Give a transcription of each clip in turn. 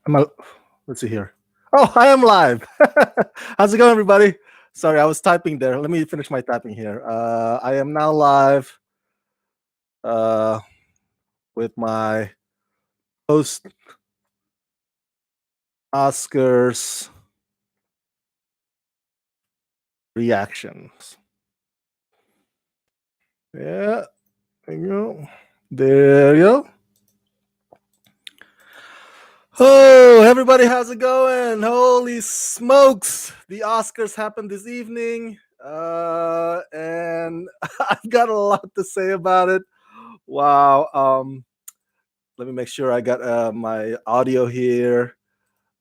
Am I, let's see here. Oh, I am live. How's it going, everybody? Sorry, I was typing there. Let me finish my typing here. I am now live uh, with my post Oscars reactions. Yeah, there you go. There you go. Oh, everybody, how's it going? Holy smokes! The Oscars happened this evening, and I've got a lot to say about it. Wow. Let me make sure I got my audio here.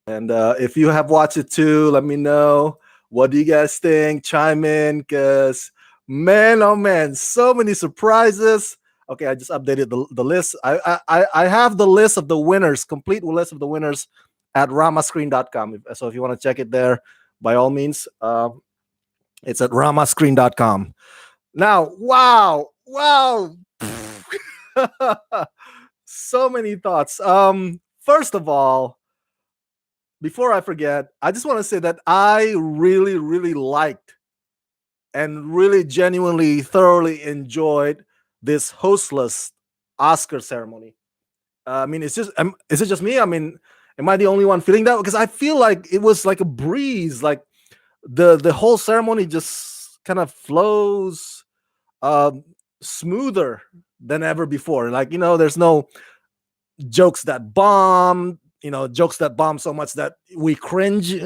And if you have watched it too, let me know. What do you guys think? Chime in, because man, oh man, so many surprises. Okay, I just updated the list. I have the list of the winners, complete list of the winners at ramascreen.com. So if you want to check it there, by all means, it's at ramascreen.com. Now, wow. So many thoughts. First of all, before I forget, I just want to say that I really liked and really genuinely thoroughly enjoyed this hostless Oscar ceremony. I mean, is it just me? I mean, am I the only one feeling that? Because I feel like it was like a breeze, like the whole ceremony just kind of flows um, smoother than ever before. Like, there's no jokes that bomb, jokes that bomb so much that we cringe. We've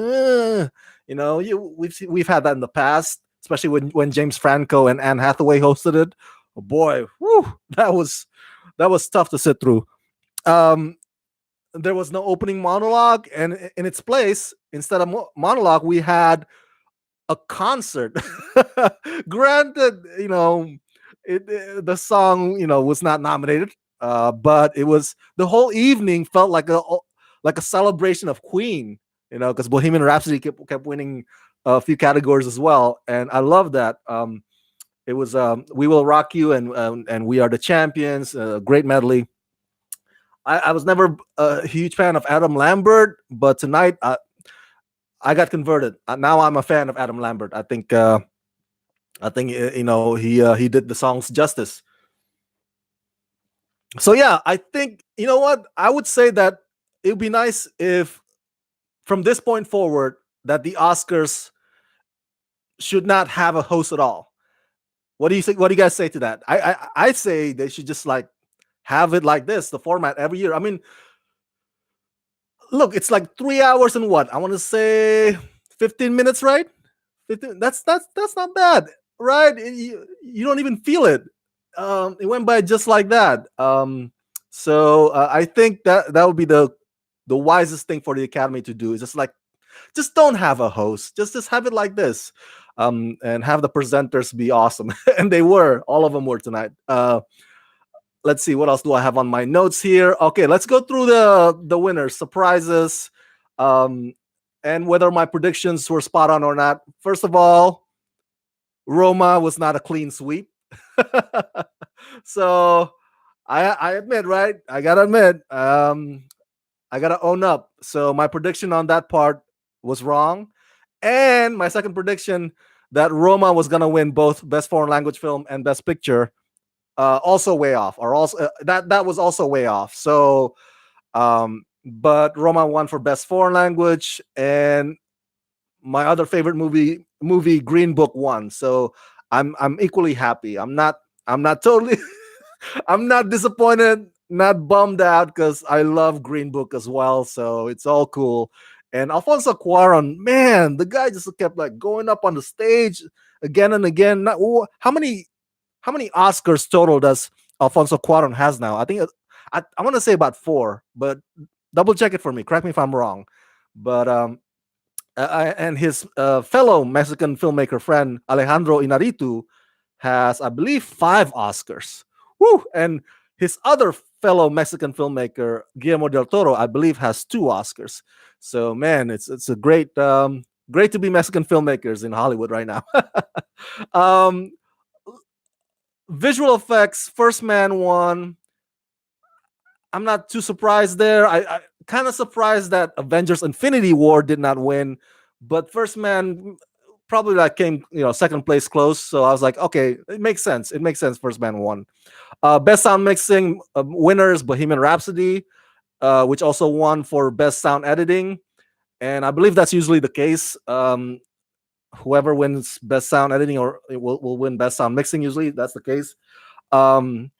had that in the past, especially when James Franco and Anne Hathaway hosted it. Oh boy, whew, that was tough to sit through. Um, there was no opening monologue, and in its place, instead of monologue, we had a concert. Granted, the song, was not nominated, but it was the whole evening felt like a celebration of Queen. Because Bohemian Rhapsody kept winning a few categories as well, and I love that. It was "We Will Rock You" and "We Are the Champions." Great medley. I was never a huge fan of Adam Lambert, but tonight I got converted. Now I'm a fan of Adam Lambert. I think he did the songs justice. So yeah, I think what I would say that it would be nice if from this point forward that the Oscars should not have a host at all. What do you think? What do you guys say to that? I say they should just like have it like this, the format every year. I mean, look, it's like 3 hours and what? I want to say 15 minutes, right? 15, that's not bad, right? You don't even feel it. It went by just like that. So I think that would be the wisest thing for the Academy to do is just don't have a host. Just have it like this, and have the presenters be awesome, and they were. All of them were tonight. Let's see, what else do I have on my notes here? Okay, let's go through the winners, surprises, um, and whether my predictions were spot on or not. First of all, Roma was not a clean sweep. So I admit, right? I gotta admit, I gotta own up. So my prediction on that part was wrong, and my second prediction that Roma was gonna win both Best Foreign Language Film and Best Picture, also way off. Or also that was also way off. So, but Roma won for Best Foreign Language, and my other favorite movie Green Book won. So I'm equally happy. I'm not totally I'm not disappointed, not bummed out because I love Green Book as well. So it's all cool. And Alfonso Cuarón, man, the guy just kept like going up on the stage again and again. How many Oscars total does Alfonso Cuarón has now? I think I want to say about 4, but double check it for me. Correct me if I'm wrong. But and his fellow Mexican filmmaker friend Alejandro Inarritu has, I believe, 5 Oscars. Woo! And his other fellow Mexican filmmaker Guillermo del Toro, I believe, has 2 Oscars. So man, it's a great to be Mexican filmmakers in Hollywood right now. um, Visual effects, First Man won. I'm not too surprised there. I kind of surprised that Avengers Infinity War did not win, but First Man probably like came, second place close. So I was like, okay, it makes sense. It makes sense. First Man won. Best sound mixing winners: Bohemian Rhapsody, which also won for best sound editing, and I believe that's usually the case. Whoever wins best sound editing or will win best sound mixing. Usually that's the case. Um,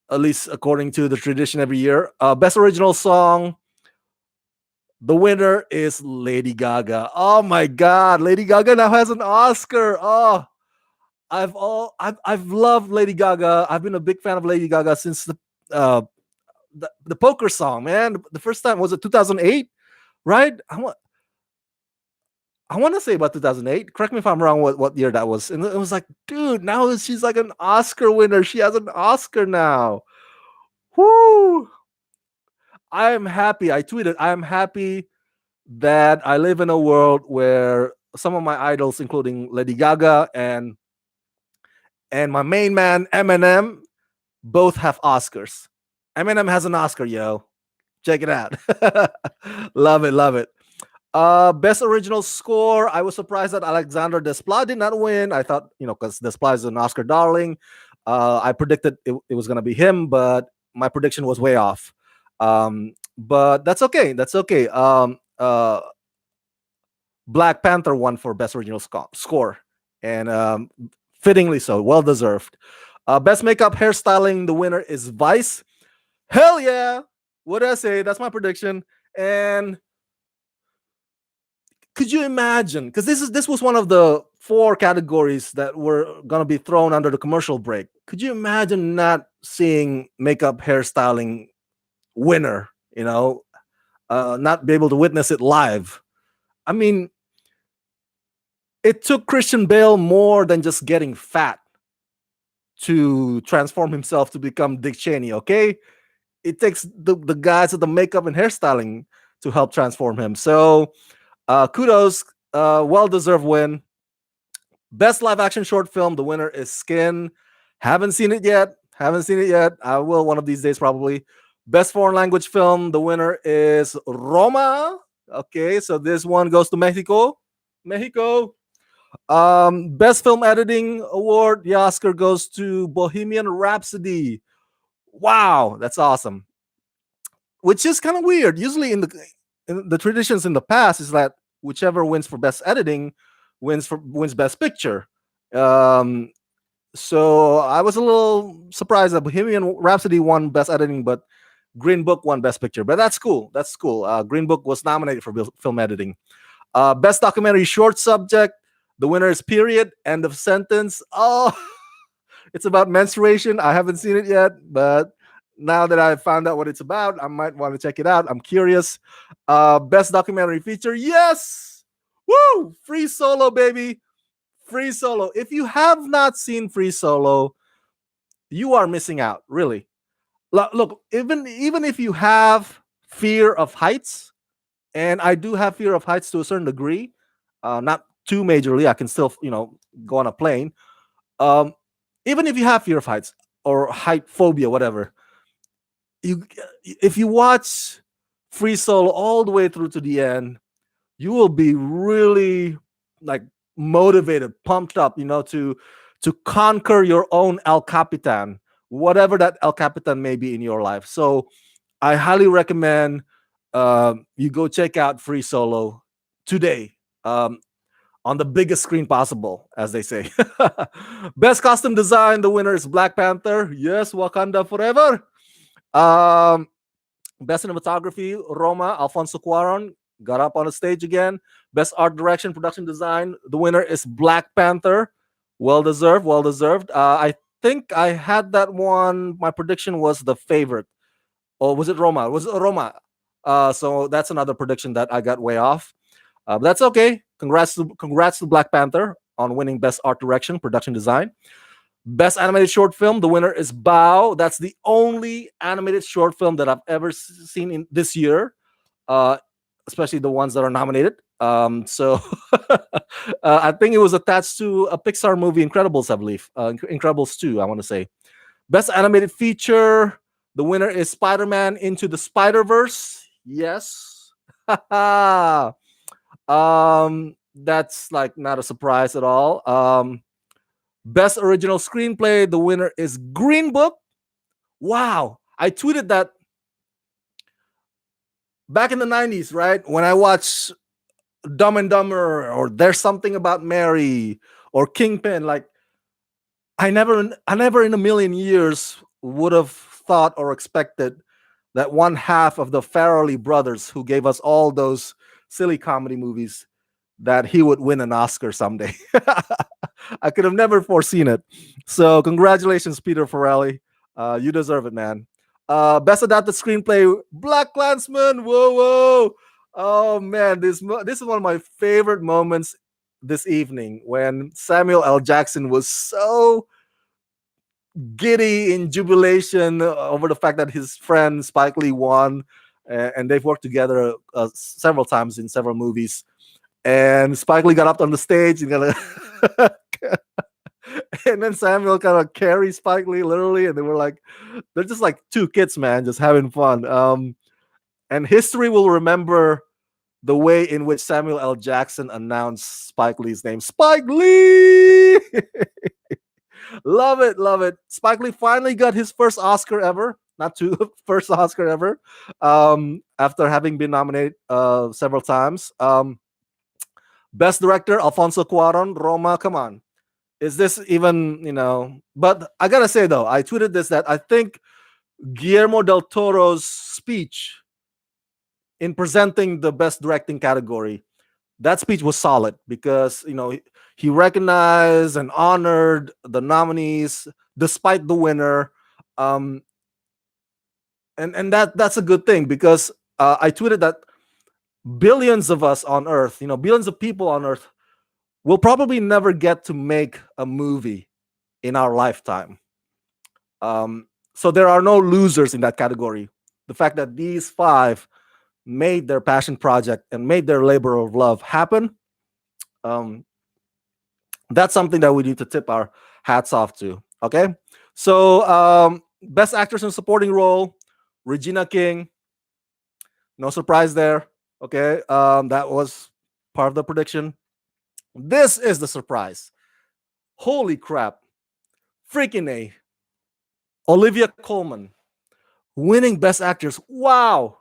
at least according to the tradition every year. Best original song. The winner is Lady Gaga. Oh my God, Lady Gaga now has an Oscar. Oh, I've loved Lady Gaga. I've been a big fan of Lady Gaga since the poker song, man. The first time was it 2008, right? I want to say about 2008. Correct me if I'm wrong. What year that was? And it was like, dude, now she's like an Oscar winner. She has an Oscar now. Whoo! I am happy. I tweeted, I am happy that I live in a world where some of my idols, including Lady Gaga and my main man Eminem, both have Oscars. Eminem has an Oscar, yo. Check it out. Love it, love it. Best original score. I was surprised that Alexander Desplat did not win. I thought, because Desplat is an Oscar darling. I predicted it was going to be him, but my prediction was way off. But that's okay. That's okay. Black Panther won for best original score, and fittingly so, well deserved. Best makeup hairstyling. The winner is Vice. Hell yeah! What did I say? That's my prediction. And could you imagine? Because this was one of the 4 categories that were gonna be thrown under the commercial break. Could you imagine not seeing makeup hairstyling winner? Not be able to witness it live. I mean, it took Christian Bale more than just getting fat to transform himself to become Dick Cheney. Okay, it takes the guys at the makeup and hairstyling to help transform him. So kudos, well deserved win. Best live action short film. The winner is Skin. Haven't seen it yet. I will one of these days probably. Best foreign language film. The winner is Roma. Okay, so this one goes to Mexico. Best film editing award. The Oscar goes to Bohemian Rhapsody. Wow, that's awesome. Which is kind of weird. Usually in the traditions in the past is that whichever wins for best editing wins best picture. So I was a little surprised that Bohemian Rhapsody won best editing, but Green Book won best picture. But that's cool. Green Book was nominated for film editing. Best documentary short subject. The winner is Period. End of sentence. Oh, it's about menstruation. I haven't seen it yet, but now that I've found out what it's about, I might want to check it out. I'm curious. Best documentary feature. Yes. Woo! Free Solo, baby. Free Solo. If you have not seen Free Solo, you are missing out, really. Look, even if you have fear of heights, and I do have fear of heights to a certain degree, not too majorly. I can still, go on a plane. Even if you have fear of heights or height phobia, whatever, if you watch Free Solo all the way through to the end, you will be really like motivated, pumped up, to conquer your own El Capitan, whatever that El Capitan may be in your life. So I highly recommend you go check out Free Solo today, on the biggest screen possible, as they say. Best costume design. The winner is Black Panther. Yes, Wakanda forever. Best cinematography. Roma, Alfonso Cuarón got up on the stage again. Best art direction, production design. The winner is Black Panther. Well deserved. I think I had that one. My prediction was the favorite. Or was it Roma? Was it Roma? So that's another prediction that I got way off. But that's okay. Congrats to Black Panther on winning Best Art Direction, Production Design. Best Animated Short Film. The winner is Bao. That's the only animated short film that I've ever seen in this year, especially the ones that are nominated. So I think it was attached to a Pixar movie, Incredibles, I believe. Incredibles 2, I want to say. Best Animated Feature. The winner is Spider-Man Into the Spider-Verse. Yes. That's like not a surprise at all. Best original screenplay, the winner is Green Book. Wow. I tweeted that back in the 90s, right? When I watched Dumb and Dumber or There's Something About Mary or Kingpin, like I never in a million years would have thought or expected that one half of the Farrelly brothers who gave us all those silly comedy movies that he would win an Oscar someday. I could have never foreseen it. So congratulations, Peter Farrelly. You deserve it, man. Best adapted screenplay, Black Klansman. Whoa, whoa. Oh man, this is one of my favorite moments this evening when Samuel L. Jackson was so giddy in jubilation over the fact that his friend Spike Lee won, and they've worked together several times in several movies. And Spike Lee got up on the stage and and then Samuel kind of carries Spike Lee literally, and they were like, they're just like two kids, man, just having fun. And history will remember the way in which Samuel L. Jackson announced Spike Lee's name, Spike Lee. Love it, love it. Spike Lee finally got his first Oscar ever. Not two, first Oscar ever. After having been nominated several times. Best director, Alfonso Cuaron, Roma. Come on. Is this even, But I gotta say though, I tweeted this that I think Guillermo del Toro's speech in presenting the best directing category, that speech was solid because he recognized and honored the nominees despite the winner, um, and that's a good thing because I tweeted that billions of us on Earth, billions of people on Earth, will probably never get to make a movie in our lifetime. So there are no losers in that category. The fact that these five made their passion project and made their labor of love happen, um, that's something that we need to tip our hats off to. Okay, so best actress in supporting role, Regina King. No surprise there. Okay, that was part of the prediction. This is the surprise. Holy crap! Freaking a! Olivia Colman winning Best Actress. Wow!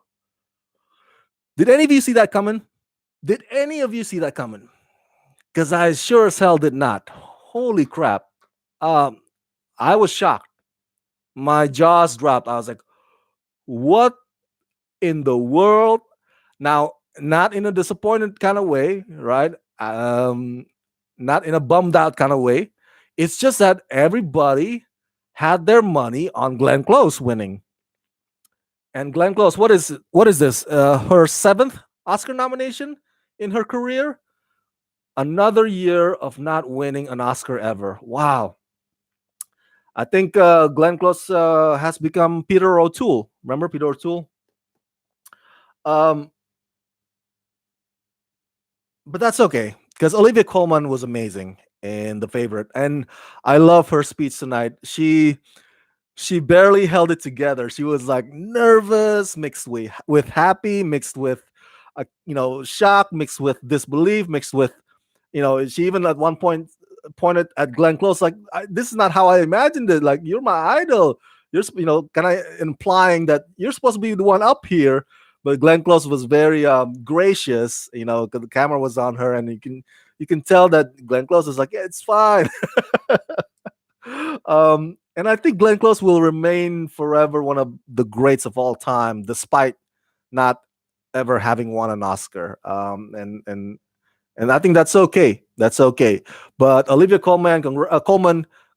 Did any of you see that coming? Did any of you see that coming? Because I sure as hell did not. Holy crap! Um, I was shocked. My jaws dropped. I was like, "What in the world?" Now, not in a disappointed kind of way, right? Not in a bummed out kind of way. It's just that everybody had their money on Glenn Close winning. And Glenn Close, what is this? Her seventh Oscar nomination in her career. Another year of not winning an Oscar ever. Wow. I think Glenn Close has become Peter O'Toole. Remember Peter O'Toole? Um, but that's okay because Olivia Colman was amazing in The Favorite, and I love her speech tonight. She barely held it together. She was like nervous, mixed with happy, mixed with shock, mixed with disbelief, mixed with she even at one point pointed at Glenn Close like, this is not how I imagined it. Like, you're my idol. Kind of implying that you're supposed to be the one up here. But Glenn Close was very gracious, because the camera was on her, and you can tell that Glenn Close is like, yeah, it's fine. And I think Glenn Close will remain forever one of the greats of all time, despite not ever having won an Oscar. And I think that's okay. That's okay. But Olivia Colman,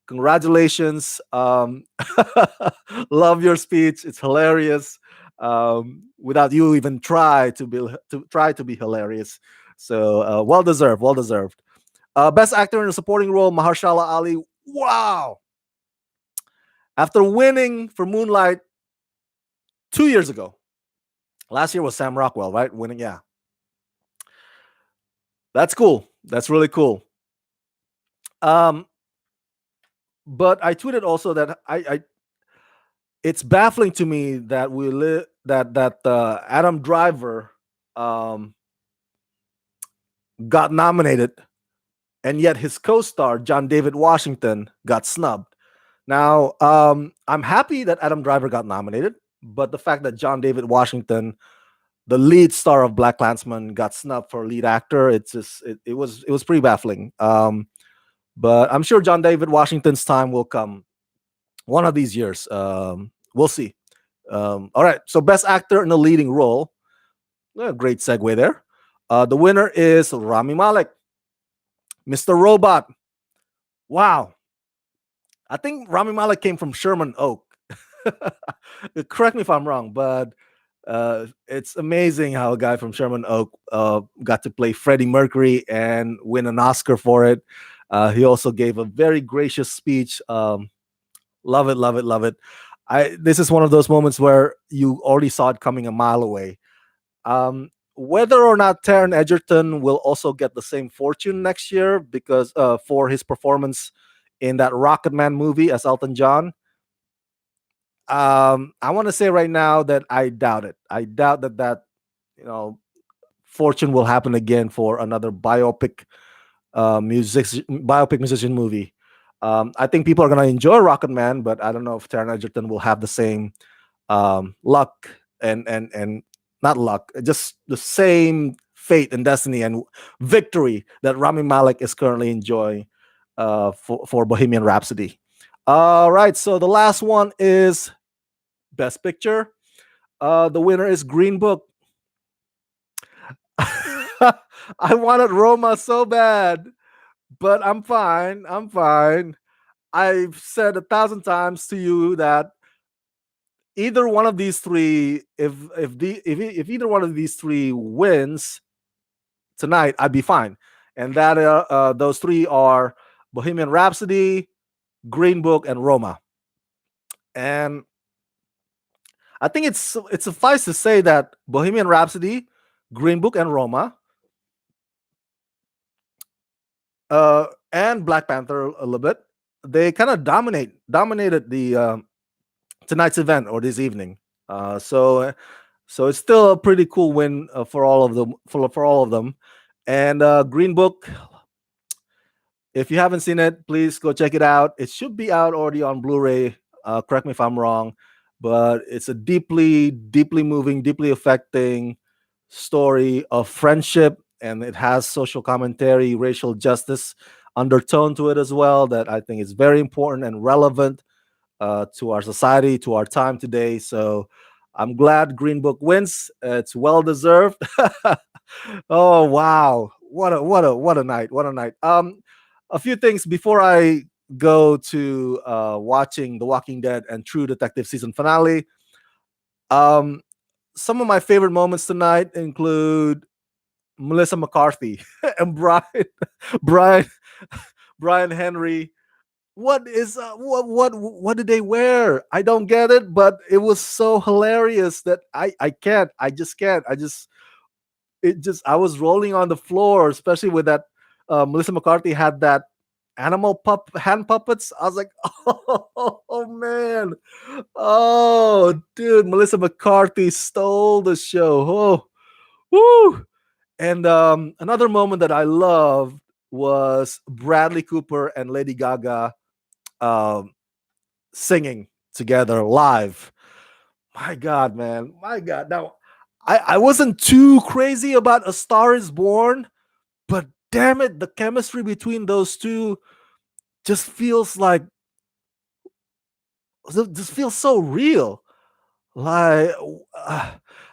congratulations. Love your speech. It's hilarious. Without you even try to be hilarious. So well deserved. Well deserved. Best actor in a supporting role, Mahershala Ali. Wow. After winning for Moonlight 2 years ago, last year was Sam Rockwell, right? Winning, yeah. That's cool. That's really cool. But I tweeted also that I it's baffling to me that Adam Driver um, got nominated, and yet his co-star John David Washington got snubbed. Now, I'm happy that Adam Driver got nominated, but the fact that John David Washington, the lead star of Black Klansman, got snubbed for lead actor, it was pretty baffling. But I'm sure John David Washington's time will come one of these years. We'll see. All right, so best actor in a leading role. Great segue there. The winner is Rami Malek, Mr. Robot. Wow, I think Rami Malek came from Sherman Oak. Correct me if I'm wrong, but it's amazing how a guy from Sherman Oak got to play Freddie Mercury and win an Oscar for it. He also gave a very gracious speech. Love it, love it, love it. This is one of those moments where you already saw it coming a mile away. Whether or not Taron Egerton will also get the same fortune next year because for his performance in that Rocket Man movie as Elton John, I want to say right now that I doubt it. I doubt that you know fortune will happen again for another biopic musician movie. I think people are gonna enjoy Rocket Man, but I don't know if Taron Egerton will have the same luck and not luck, just the same fate and destiny and victory that Rami Malek is currently enjoying for Bohemian Rhapsody. All right, so the last one is Best Picture. The winner is Green Book. I wanted Roma so bad, but I'm fine. I'm fine. I've said 1,000 times to you that either one of these three, if either one of these three wins tonight, I'd be fine. And that those three are Bohemian Rhapsody, Green Book, and Roma. And I think it's suffice to say that Bohemian Rhapsody, Green Book, and Roma, and Black Panther a little bit, they kind of dominated the tonight's event or this evening. So it's still a pretty cool win for all of them. For all of them, and Green Book. If you haven't seen it, please go check it out. It should be out already on Blu-ray. Correct me if I'm wrong, but it's a deeply, deeply moving, deeply affecting story of friendship, and it has social commentary, racial justice undertone to it as well. That I think is very important and relevant to our society, to our time today. So I'm glad Green Book wins. It's well deserved. Oh wow, what a night! What a night! A few things before I go to watching The Walking Dead and True Detective season finale. Um, some of my favorite moments tonight include Melissa McCarthy and Brian, Brian Henry. What did they wear? I don't get it, but it was so hilarious that I can't. I just can't. I was rolling on the floor, especially with that. Melissa McCarthy had that animal hand puppets. I was like, oh man, oh dude, Melissa McCarthy stole the show. Oh, woo! And another moment that I loved was Bradley Cooper and Lady Gaga um, singing together live. My God, man, my God. Now, I wasn't too crazy about A Star Is Born, but damn it, the chemistry between those two just feels like just feels so real. Like,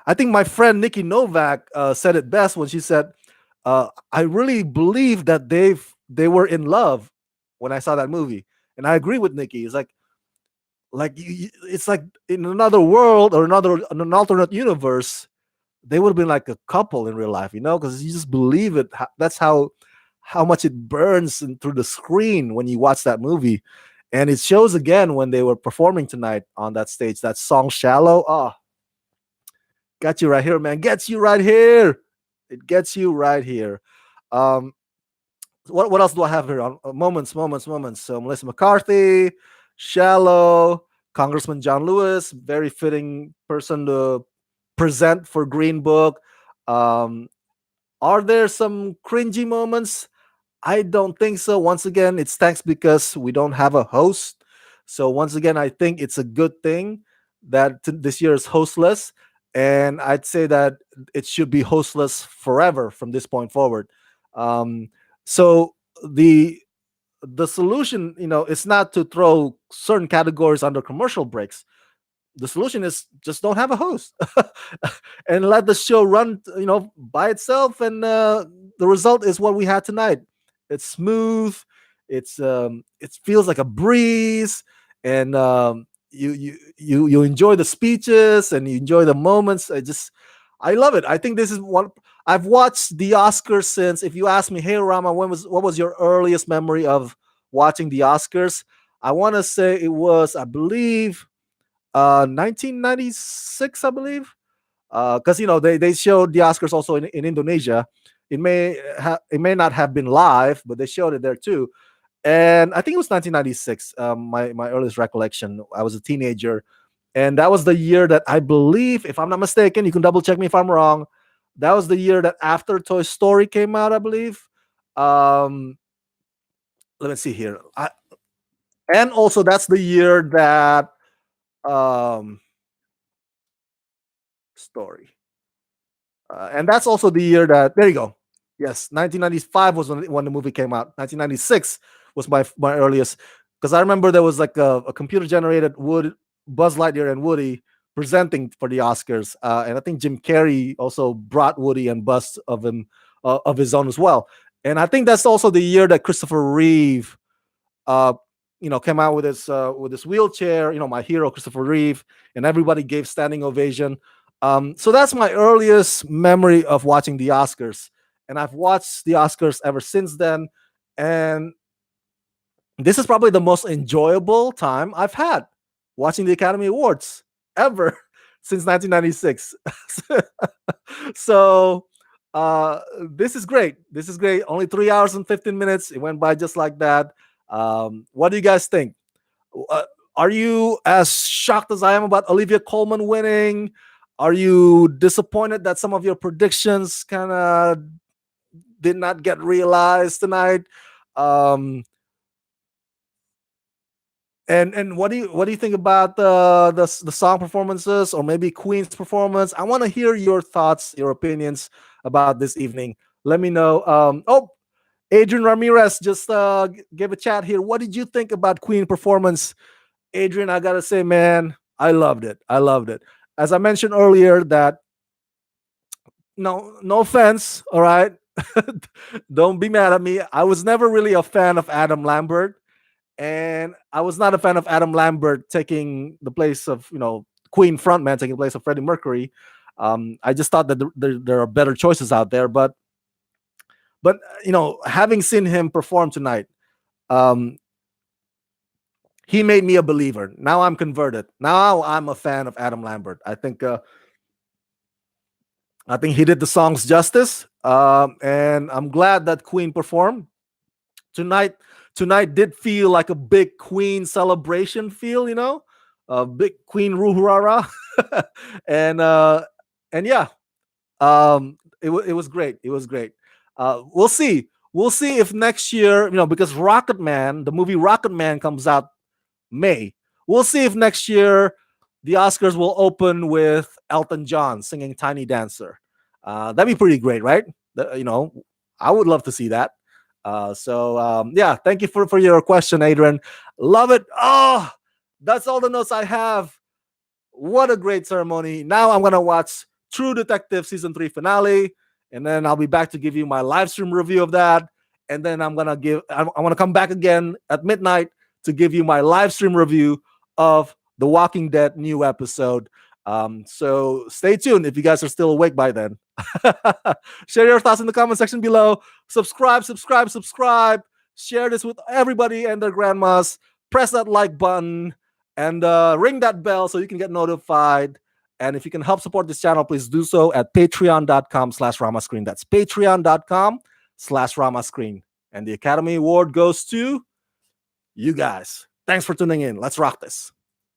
I think my friend Nikki Novak said it best when she said, "I really believe that they were in love when I saw that movie," and I agree with Nikki. It's it's like in another world or an alternate universe, they would have been like a couple in real life, because you just believe it. That's how much it burns through the screen when you watch that movie. And it shows again when they were performing tonight on that stage. That song "Shallow," oh, got you right here, man. Gets you right here. It gets you right here. Um, what else do I have here on moments? So Melissa McCarthy, "Shallow," Congressman John Lewis, very fitting person to present for Green Book. Um, are there some cringy moments? I don't think so. Once again, it's thanks because we don't have a host. So once again, I think it's a good thing that this year is hostless, and I'd say that it should be hostless forever from this point forward. Um, so the the solution, is not to throw certain categories under commercial breaks. The solution is just don't have a host and let the show run, by itself. And the result is what we had tonight. It's smooth. It feels like a breeze, and you enjoy the speeches and you enjoy the moments. I love it. I think this is one. I've watched the Oscars since. If you ask me, hey Rama, what was your earliest memory of watching the Oscars? I want to say it was, I believe, 1996, I believe, because they showed the Oscars also in Indonesia. It may not have been live, but they showed it there too. And I think it was 1996. My earliest recollection. I was a teenager, and that was the year that, I believe, if I'm not mistaken, you can double check me if I'm wrong. That was the year that after Toy Story came out, I believe. Um, Let me see here. And also that's the year that um, Story. And that's also the year that, there you go. Yes, 1995 was when the movie came out. 1996 was my earliest, because I remember there was like a computer generated Buzz Lightyear and Woody presenting for the Oscars, and I think Jim Carrey also brought Woody and Buzz of his own as well. And I think that's also the year that Christopher Reeve uh, came out with his wheelchair. My hero Christopher Reeve, and everybody gave standing ovation. So that's my earliest memory of watching the Oscars, and I've watched the Oscars ever since then. And this is probably the most enjoyable time I've had watching the Academy Awards ever since 1996. So uh, this is great. This is great. Only 3 hours and 15 minutes. It went by just like that. What do you guys think? Uh, are you as shocked as I am about Olivia Colman winning? Are you disappointed that some of your predictions kind of did not get realized tonight? Um, and what do you think about the song performances, or maybe Queen's performance? I want to hear your thoughts, your opinions about this evening. Let me know. Adrian Ramirez just gave a chat here. What did you think about Queen performance? Adrian, I gotta say, man, I loved it. I loved it. As I mentioned earlier, that no offense, all right. Don't be mad at me. I was never really a fan of Adam Lambert, and I was not a fan of Adam Lambert taking the place of Queen frontman, taking the place of Freddie Mercury. I just thought that there are better choices out there, but having seen him perform tonight, um, he made me a believer. Now I'm converted. Now I'm a fan of Adam Lambert. I think he did the songs justice, and I'm glad that Queen performed tonight. Tonight did feel like a big Queen celebration. A big Queen ruhurara, and yeah, it was great. It was great. We'll see. We'll see if next year, because Rocket Man, the movie Rocket Man, comes out May. We'll see if next year the Oscars will open with Elton John singing Tiny Dancer. That'd be pretty great, right? I would love to see that. Yeah, thank you for your question, Adrian. Love it. Oh, that's all the notes I have. What a great ceremony. Now I'm going to watch True Detective season 3 finale, and then I'll be back to give you my live stream review of that. And then I want to come back again at midnight to give you my live stream review of The Walking Dead new episode. So stay tuned if you guys are still awake by then. Share your thoughts in the comment section below. Subscribe. Share this with everybody and their grandmas. Press that like button and ring that bell so you can get notified. And if you can help support this channel, please do so at patreon.com/ramascreen. That's patreon.com/ramascreen. And the Academy Award goes to you guys. Thanks for tuning in. Let's rock this.